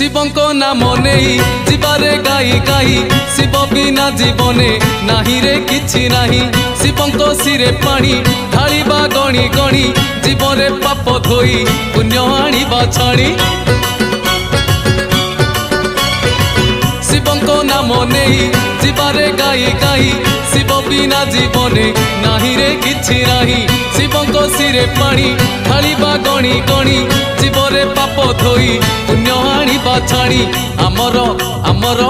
शिवंको नाम नहीं जीवारे गाई गाई शिव बिना जीवने नाही रे किछि नाही। शिवंको सिरे पानी ढालिबा गणी गणी जीवरे पाप धोई पुण्य आनिबा छाणी। शिवंको नाम नहीं जीवारे गाई गाई शिव बिना जीवने नाही रे किछि नाही। शिवंको सिरे पानी ढालिबा गणी गणी जीवरे पाप धोई पुण्य आनिबा छाणी। आमर आमर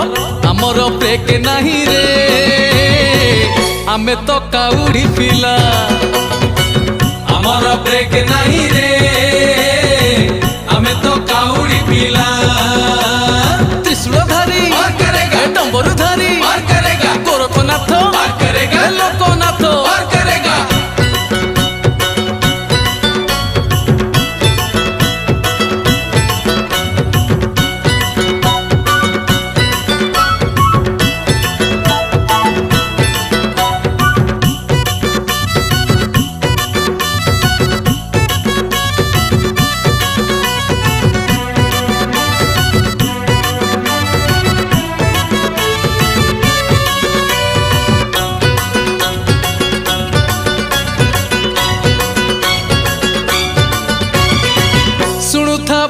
आमर ब्रेक नाही रे आमे तो काउडी पिला। आमर ब्रेक नाही रे आमे तो काउडी पिला। त्रिशूलधारी और करेगा, डंबरूधारी और करेगा, गोरखनाथ और करेगा, लोकनाथ और करेगा।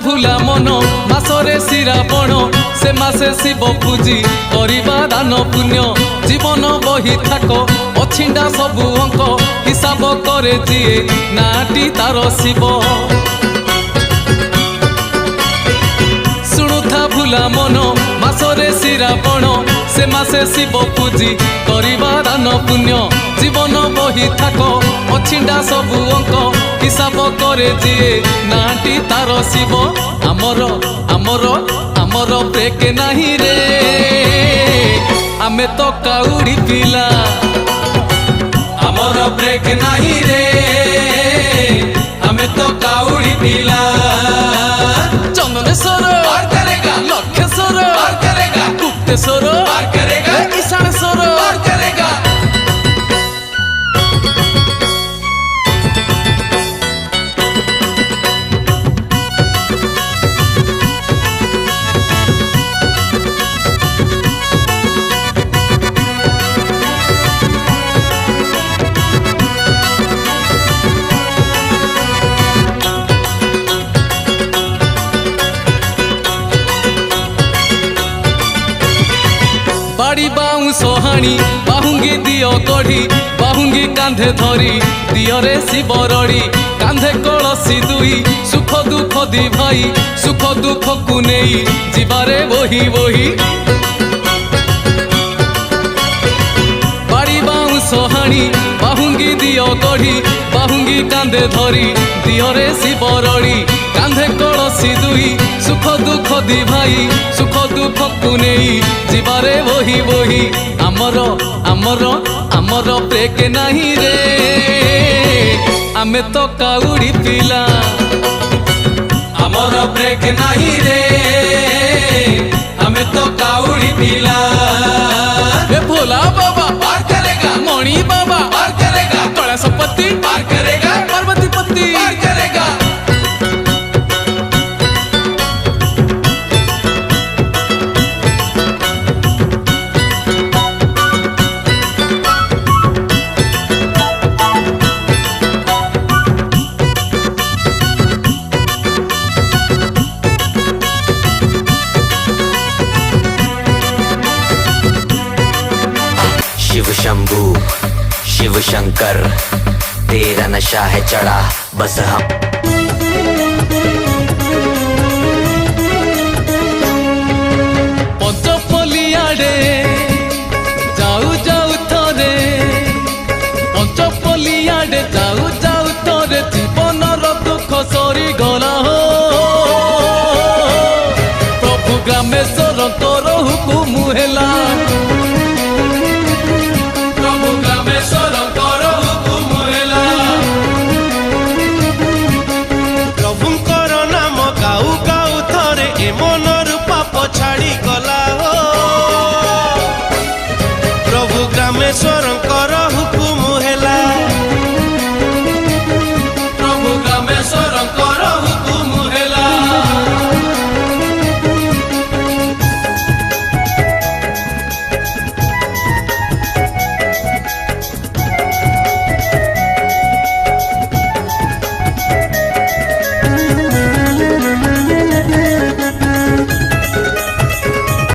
भूला मन मासरे श्रावण से मासे शिव पूजी करिबा दान पुण्य जीवन बही थाक अछिंडा सबु अंक हिसाब करे जिए नाटी तार शिव। शुणुथा भूला मन मासरे श्रावण से मासे शिव पूजी करिबा दान पुण्य जीवन बही थाक अछिंडा सबु अंक हिसाब करे जिए नाटी तार शिव। आमर आमर आमर ब्रेक नाही रे आमे तो काउडी पिला। आमर ब्रेक नाही रे आमे तो काउडी पिला। चंदनेश्वर और करेगा, लक्षेश्वर और करेगा, गुप्तेश्वर और करेगा, ईशानेश्वर और करेगा। बाड़ी बाऊ सोहाणी बाहुंगी दियो गढ़ी बाहुंगी कांधे धरी दियरे शिव रड़ी कांधे कलसी दुई सुख दुख दी भाई सुख दुख को नहीं जीवारे वही वही। बाड़ी बाऊ सोहाणी बाहुंगी दियो गढ़ी बाहुंगी कांधे धरी दियरे शिव रड़ी कांधे कलसी दुई सुख दुख दी भाई सुख दुख को नहीं जीवारे वही वही। आमर आमर आमर ब्रेक नाही रे आमे तो काउडी पिला। आमर ब्रेक नाही रे आमे तो काउडी पिला। ए भोला बाबा पार करेगा, मणि बाबा पार करेगा, कलशपति पार करेगा, पार्वती पति पार करेगा। शिव शंभू शिव शंकर तेरा नशा है चढ़ा बस हम। पंचपलियाडे जाऊ जाऊ थरे पंचपलियाडे जाऊ जाऊ थरे जीवनर दुख सरी गला हो प्रभु ग्रामेश्वर हुकुम हेला।